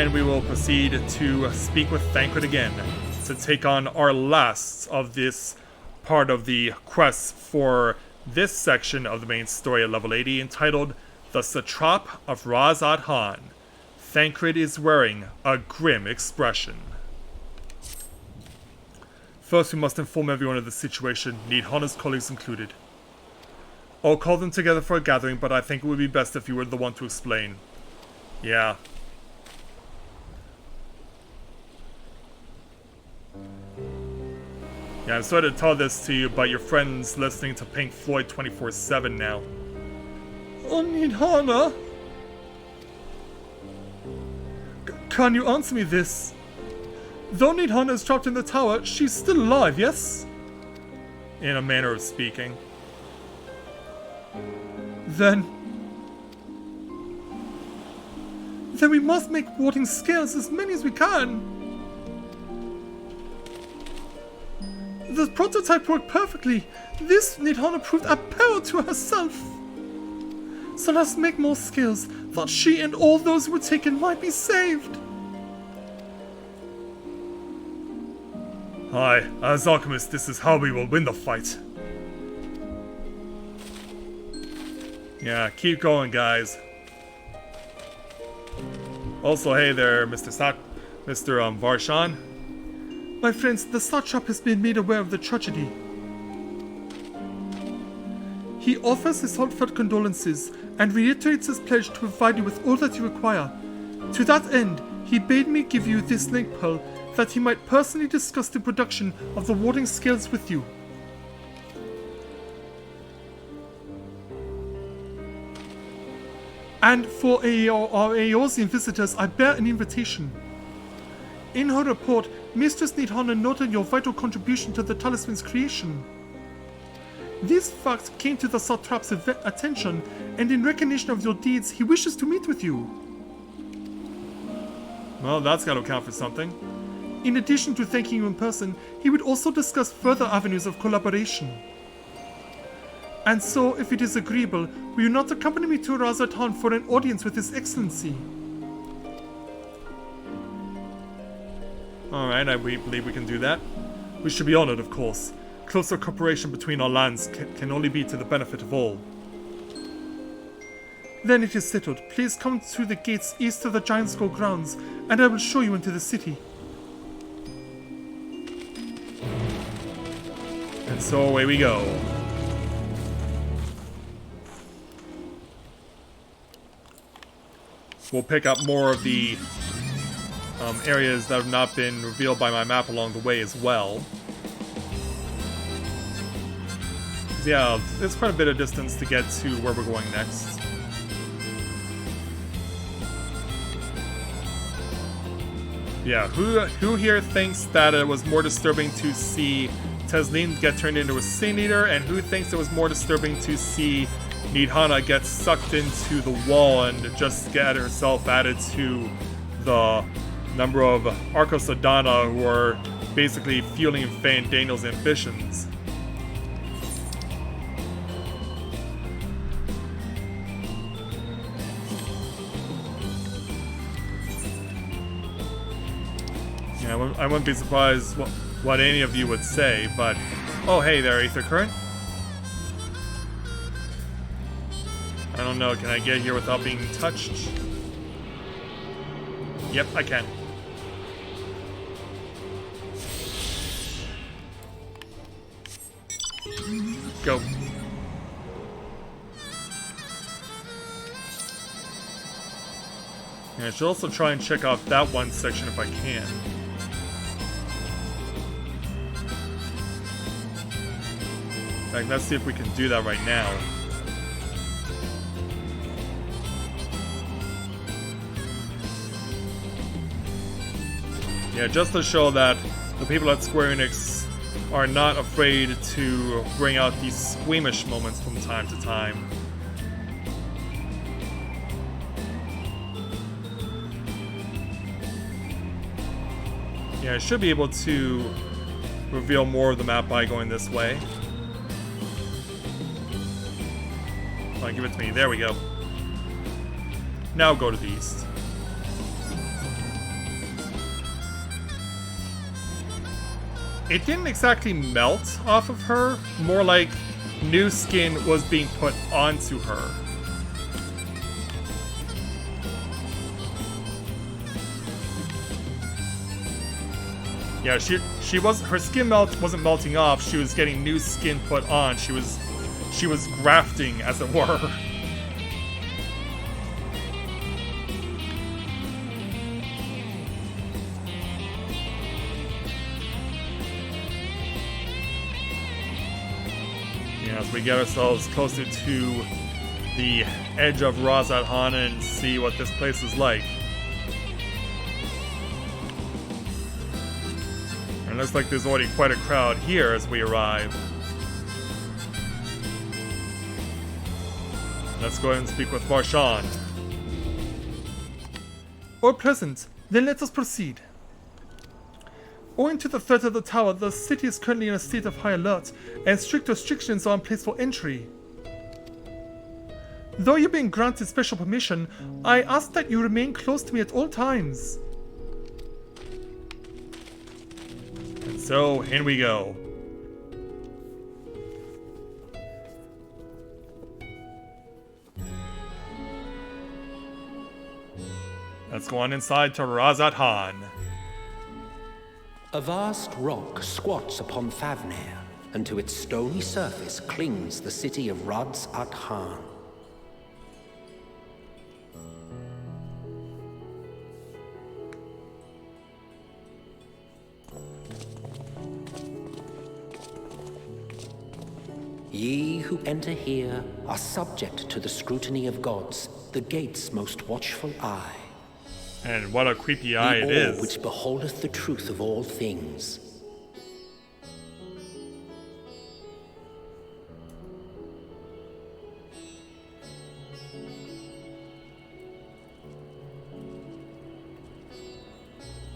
and we will proceed to speak with Thancred again to take on our last of this part of the quest for this section of the main story at level 80, entitled The Satrap of Raz-Ad-Han. Thancred is wearing a grim expression. First, we must inform everyone of the situation, Nidhana's colleagues included. I'll call them together for a gathering, but I think it would be best if you were the one to explain. Yeah. Yeah, I'm sorry to tell this to you, but your friend's listening to Pink Floyd 24/7 now. Oh, Nidhana! Can you answer me this? Though Nidhana is trapped in the tower, she's still alive, yes? In a manner of speaking. Then we must make warding scales as many as we can. The prototype worked perfectly. This Nidhana proved a peril to herself. So let's make more scales, that she and all those who were taken might be saved. Aye, as alchemists, this is how we will win the fight. Yeah, keep going, guys. Also, hey there, Mr. Varshan. My friends, the satrap has been made aware of the tragedy. He offers his heartfelt condolences and reiterates his pledge to provide you with all that you require. To that end, he bade me give you this link pearl that he might personally discuss the production of the warding scales with you. And for our Eorzean visitors, I bear an invitation. In her report, Mistress Nidhana noted your vital contribution to the talisman's creation. These facts came to the satrap's attention, and in recognition of your deeds, he wishes to meet with you. Well, that's gotta count for something. In addition to thanking you in person, he would also discuss further avenues of collaboration. And so, if it is agreeable, will you not accompany me to Raz-Ad-Han for an audience with His Excellency? Alright, I believe we can do that. We should be honored, of course. Closer cooperation between our lands can only be to the benefit of all. Then it is settled. Please come through the gates east of the Giant Skull grounds, and I will show you into the city. And so away we go. We'll pick up more of the areas that have not been revealed by my map along the way as well. Yeah, it's quite a bit of distance to get to where we're going next. Yeah, who here thinks that it was more disturbing to see Teslin get turned into a Sin Eater, and who thinks it was more disturbing to see Nidhana get sucked into the wall and just get herself added to the number of Arcos Adana who are basically fueling Faye and Daniel's ambitions? Yeah, I wouldn't be surprised what any of you would say, but... Oh, hey there, Aether Current. I don't know, can I get here without being touched? Yep, I can. Go. And I should also try and check off that one section if I can. In fact, let's see if we can do that right now. Yeah, just to show that the people at Square Enix are not afraid to bring out these squeamish moments from time to time. Yeah, I should be able to reveal more of the map by going this way. Come on, give it to me. There we go. Now go to the east. it didn't exactly melt off of her, more like new skin was being put onto her. Yeah, her skin wasn't melting off, she was getting new skin put on. She was grafting, as it were. Yeah, as we get ourselves closer to the edge of Razat Han and see what this place is like. And looks like there's already quite a crowd here as we arrive. Let's go ahead and speak with Varshan. All present, then let us proceed. Owing to the threat of the tower, the city is currently in a state of high alert, and strict restrictions are in place for entry. Though you're being granted special permission, I ask that you remain close to me at all times. And so, in we go. Let's go on inside to Razat Han. A vast rock squats upon Favnir, and to its stony surface clings the city of Razat Han. Ye who enter here are subject to the scrutiny of gods, the gate's most watchful eye. And what a creepy eye it the orb is. which beholdeth the truth of all things.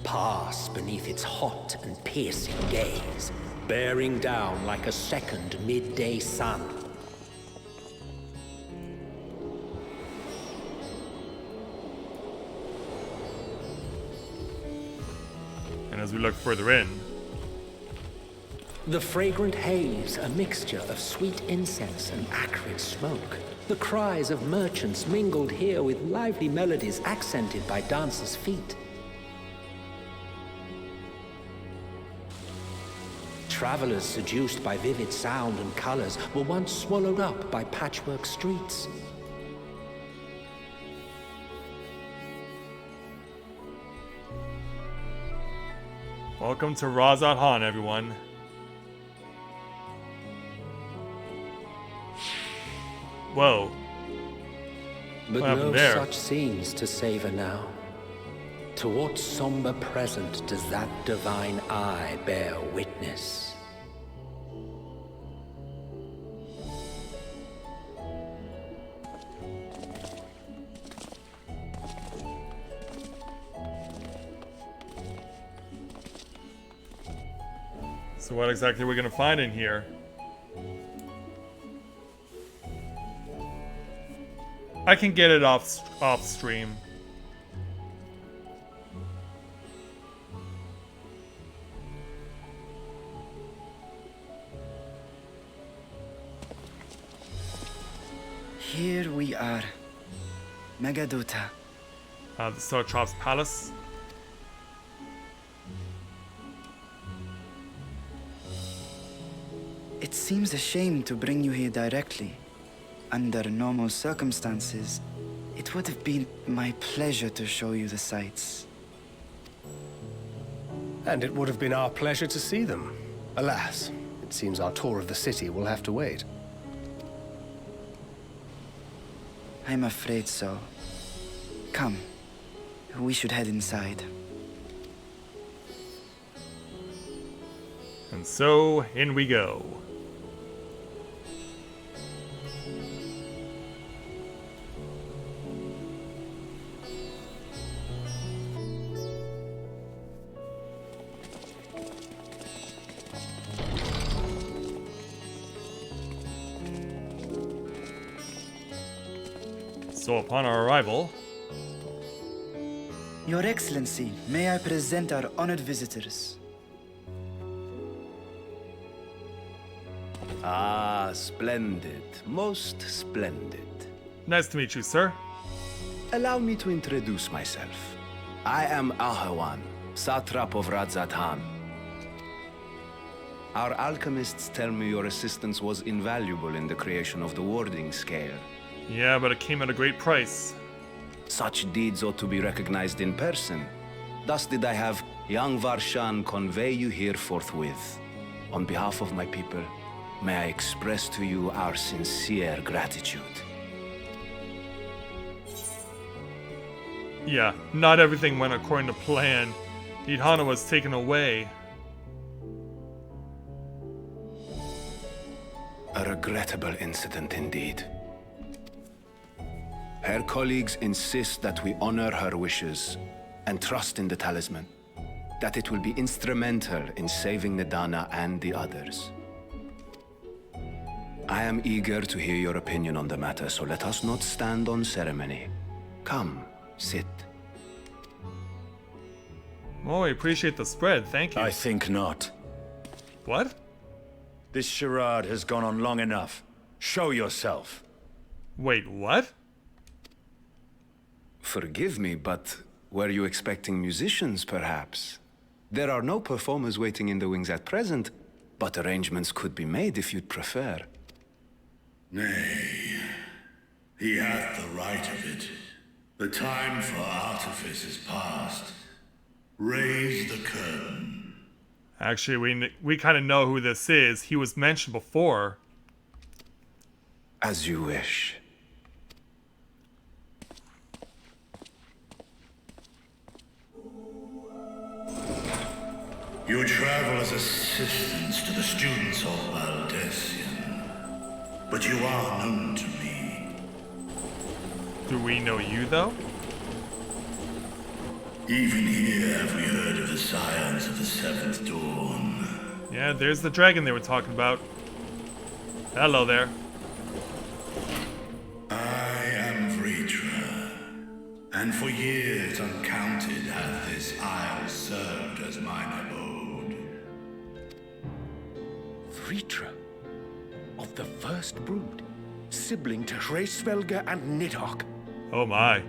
Pass beneath its hot and piercing gaze, bearing down like a second midday sun. And as we look further in, The fragrant haze, a mixture of sweet incense and acrid smoke. The cries of merchants mingled here with lively melodies accented by dancers' feet. Travelers seduced by vivid sound and colors were once swallowed up by patchwork streets. welcome to Razat Han, everyone. Whoa. But What happened no there? such scenes to savor now. To what somber present does that divine eye bear witness? So what exactly are we going to find in here? I can get it off stream. Here we are. Megadota. The Satrap's Palace. It seems a shame to bring you here directly. Under normal circumstances, it would have been my pleasure to show you the sights. And it would have been our pleasure to see them. Alas, it seems our tour of the city will have to wait. I'm afraid so. Come, we should head inside. And so, in we go. So upon our arrival... Your Excellency, may I present our honored visitors? Ah, splendid. Most splendid. Nice to meet you, sir. Allow me to introduce myself. I am Ahawan, satrap of Radzat-Han. Our alchemists tell me your assistance was invaluable in the creation of the warding scale. Yeah, but it came at a great price. Such deeds ought to be recognized in person. Thus did I have young Varshan convey you here forthwith. On behalf of my people, may I express to you our sincere gratitude. Yeah, not everything went according to plan. Nidhana was taken away. A regrettable incident indeed. Her colleagues insist that we honor her wishes and trust in the talisman, that it will be instrumental in saving Nidhana and the others. I am eager to hear your opinion on the matter, so let us not stand on ceremony. Come, sit. Oh, I appreciate the spread, thank you. I think not. What? This charade has gone on long enough. Show yourself. Wait, what? Forgive me, but were you expecting musicians, perhaps? There are no performers waiting in the wings at present, but arrangements could be made if you'd prefer. Nay, he hath the right of it. The time for artifice is past. Raise the curtain. Actually, we kind of know who this is. He was mentioned before. As you wish. You travel as assistants to the students of Valdesian, but you are known to me. Do we know you, though? Even here have we heard of the scions of the Seventh Dawn. Yeah, there's the dragon they were talking about. Hello there. I am Vritra, and for years uncounted hath this isle served as mine abode. Vritra, of the First Brood, sibling to Hraesvelga and Nidhogg. Oh my.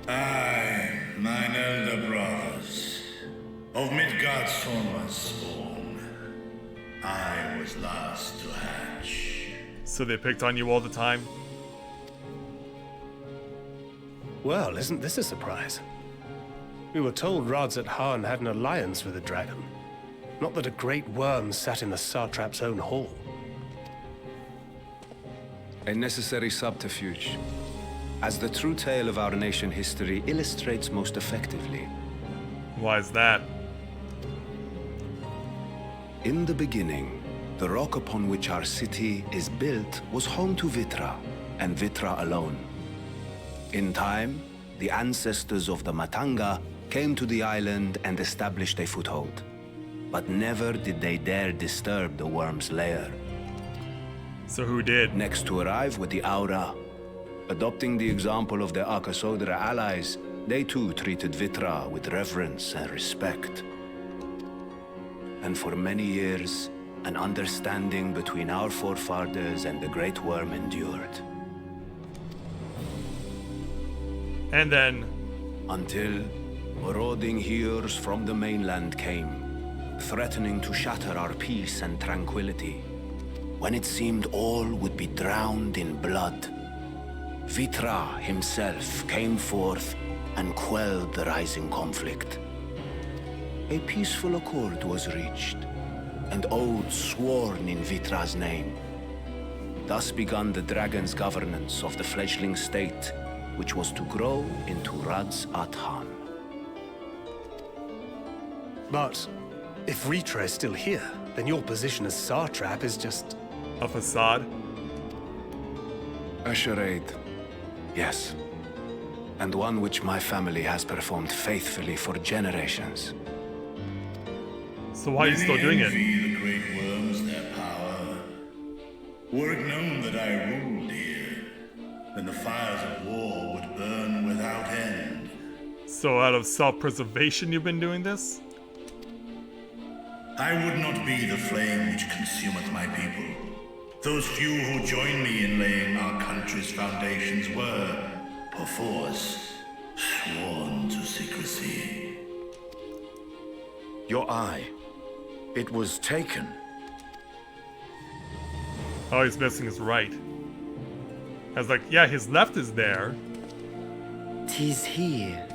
I, mine elder brothers, of Midgard Sorma's spawn, I was last to hatch. So they picked on you all the time? Well, isn't this a surprise? We were told Radzat-Han had an alliance with the dragon. Not that a great worm sat in the satrap's own hall. A necessary subterfuge, as the true tale of our nation history illustrates most effectively. Why is that? In the beginning, the rock upon which our city is built was home to Vitra, and Vitra alone. In time, the ancestors of the Matanga came to the island and established a foothold. But never did they dare disturb the worm's lair. So who did? Next to arrive with the Aura. Adopting the example of their Akasodra allies, they too treated Vitra with reverence and respect. And for many years, an understanding between our forefathers and the Great Worm endured. And then... Until marauding heroes from the mainland came, threatening to shatter our peace and tranquility. When it seemed all would be drowned in blood, Vitra himself came forth and quelled the rising conflict. A peaceful accord was reached, and oaths sworn in Vitra's name. Thus began the dragon's governance of the fledgling state, which was to grow into Radzat-Han. But if Vritra is still here, then your position as satrap is just... a facade? A charade, yes. And one which my family has performed faithfully for generations. So why are you still doing it? Envy the great worms their power. Were it known that I ruled here, then the fires of war would burn without end. So out of self-preservation you've been doing this? I would not be the flame which consumeth my people. Those few who joined me in laying our country's foundations were, perforce, sworn to secrecy. Your eye. It was taken. All he's missing is right. I was like, yeah, his left is there. 'Tis here,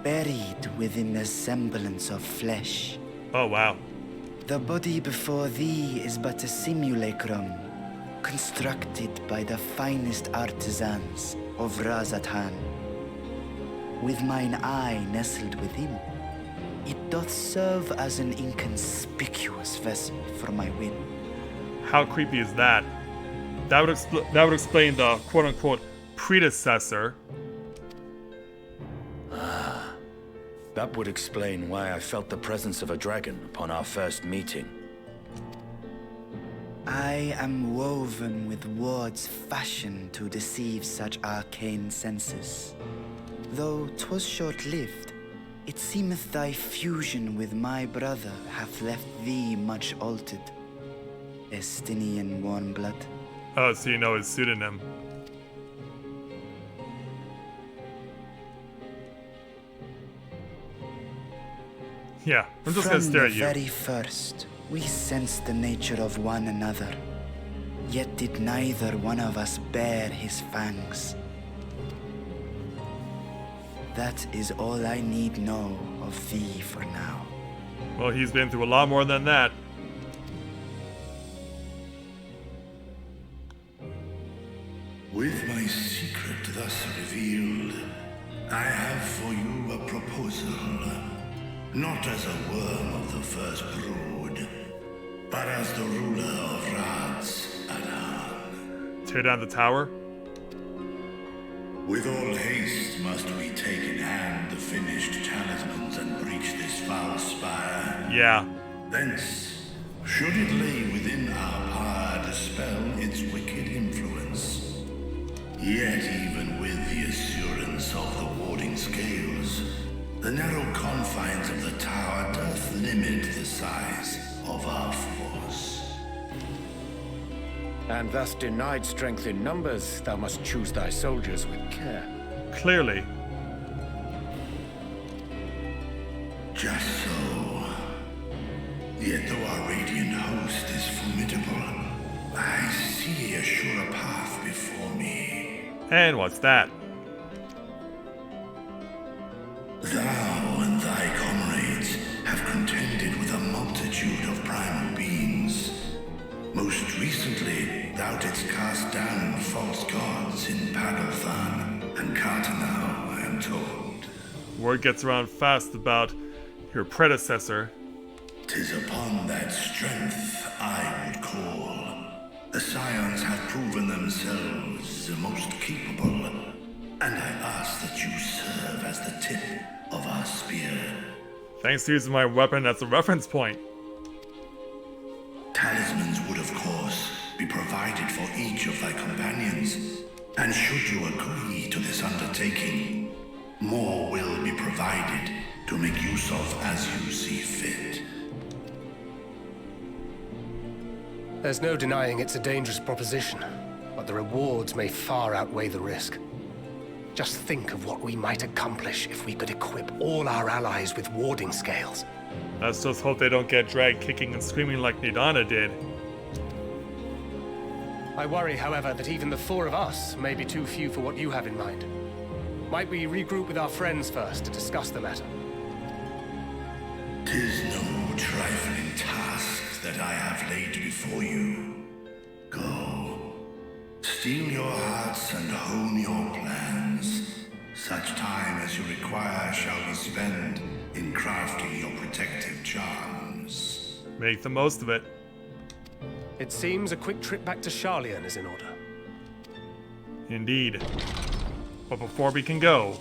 buried within the semblance of flesh. Oh, wow. The body before thee is but a simulacrum, constructed by the finest artisans of Razatan. With mine eye nestled within, it doth serve as an inconspicuous vessel for my will. How creepy is that? That would explain the quote-unquote predecessor. That would explain why I felt the presence of a dragon upon our first meeting. I am woven with words fashioned to deceive such arcane senses. Though 'twas short-lived, it seemeth thy fusion with my brother hath left thee much altered. Estinian Warmblood. Oh, so you know his pseudonym. Yeah, I'm just gonna stare at you. From the very first, we sensed the nature of one another. Yet did neither one of us bare his fangs. That is all I need know of thee for now. Well, he's been through a lot more than that. With my secret thus revealed, I have for you a proposal. Not as a worm of the first brood, but as the ruler of Razatan. Tear down the tower? With all haste must we take in hand the finished talismans and breach this foul spire. Yeah. Thence, should it lay within our power, dispel its wicked influence. Yet even with the assurance of the warding scales, the narrow confines of the tower doth limit the size of our force. And thus denied strength in numbers, thou must choose thy soldiers with care. Clearly. Just so. Yet though our radiant host is formidable, I see a surer path before me. And what's that? Thou and thy comrades have contended with a multitude of primal beings. Most recently, thou didst cast down false gods in Padelthan and Cartanau, I am told. Word gets around fast about your predecessor. 'Tis upon that strength I would call. The Scions have proven themselves the most capable, and I ask that you serve as the tip of our spear. Thanks to using my weapon as a reference point. Talismans would, of course, be provided for each of thy companions, and should you agree to this undertaking, more will be provided to make use of as you see fit. There's no denying it's a dangerous proposition, but the rewards may far outweigh the risk. Just think of what we might accomplish if we could equip all our allies with warding scales. Let's just hope they don't get dragged kicking and screaming like Nidana did. I worry, however, that even the four of us may be too few for what you have in mind. Might we regroup with our friends first to discuss the matter? 'Tis no trifling task that I have laid before you. Go. Steel your hearts and hone your plans. Such time as you require shall be spent in crafting your protective charms. Make the most of it. It seems a quick trip back to Sharlayan is in order. Indeed. But before we can go...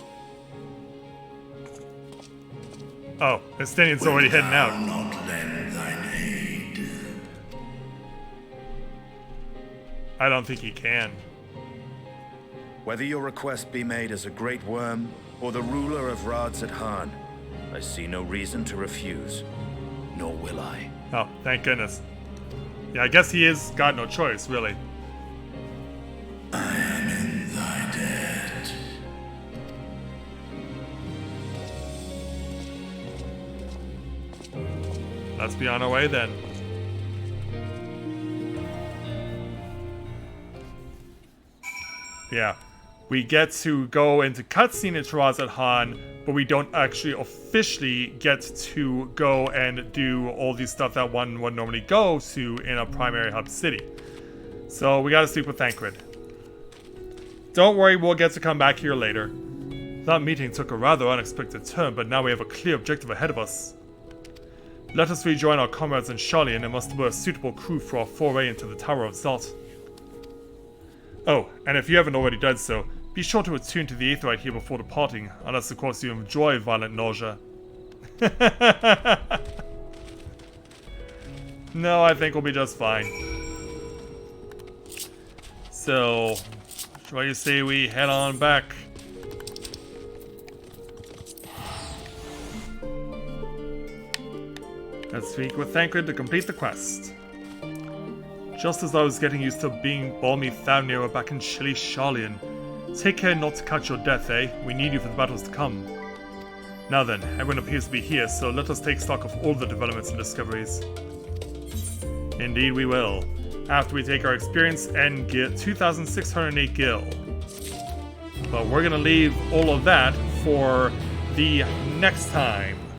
Oh, Estinian's already heading Thou out. not lend thine aid. I don't think he can. Whether your request be made as a great worm or the ruler of Razatan, I see no reason to refuse. Nor will I. Oh, thank goodness. Yeah, I guess he is got no choice, really. I am in thy debt. Let's be on our way then. Yeah, we get to go into cutscene into Razat Han, but we don't actually officially get to go and do all these stuff that one would normally go to in a primary hub city. So we gotta speak with Thancred. Don't worry, we'll get to come back here later. That meeting took a rather unexpected turn, but now we have a clear objective ahead of us. Let us rejoin our comrades in Sharlayan and muster a suitable crew for our foray into the Tower of Zalt. Oh, and if you haven't already done so, be sure to attune to the Aetheryte here before departing, unless of course you enjoy violent nausea. No, I think we'll be just fine. So, what do you say we head on back? Let's speak with Thancred to complete the quest. Just as I was getting used to being balmy Thavnir back in chilly Sharlayan. Take care not to catch your death, eh? We need you for the battles to come. Now then, everyone appears to be here, so let us take stock of all the developments and discoveries. Indeed we will, after we take our experience and get 2,608 gil. But we're gonna leave all of that for the next time.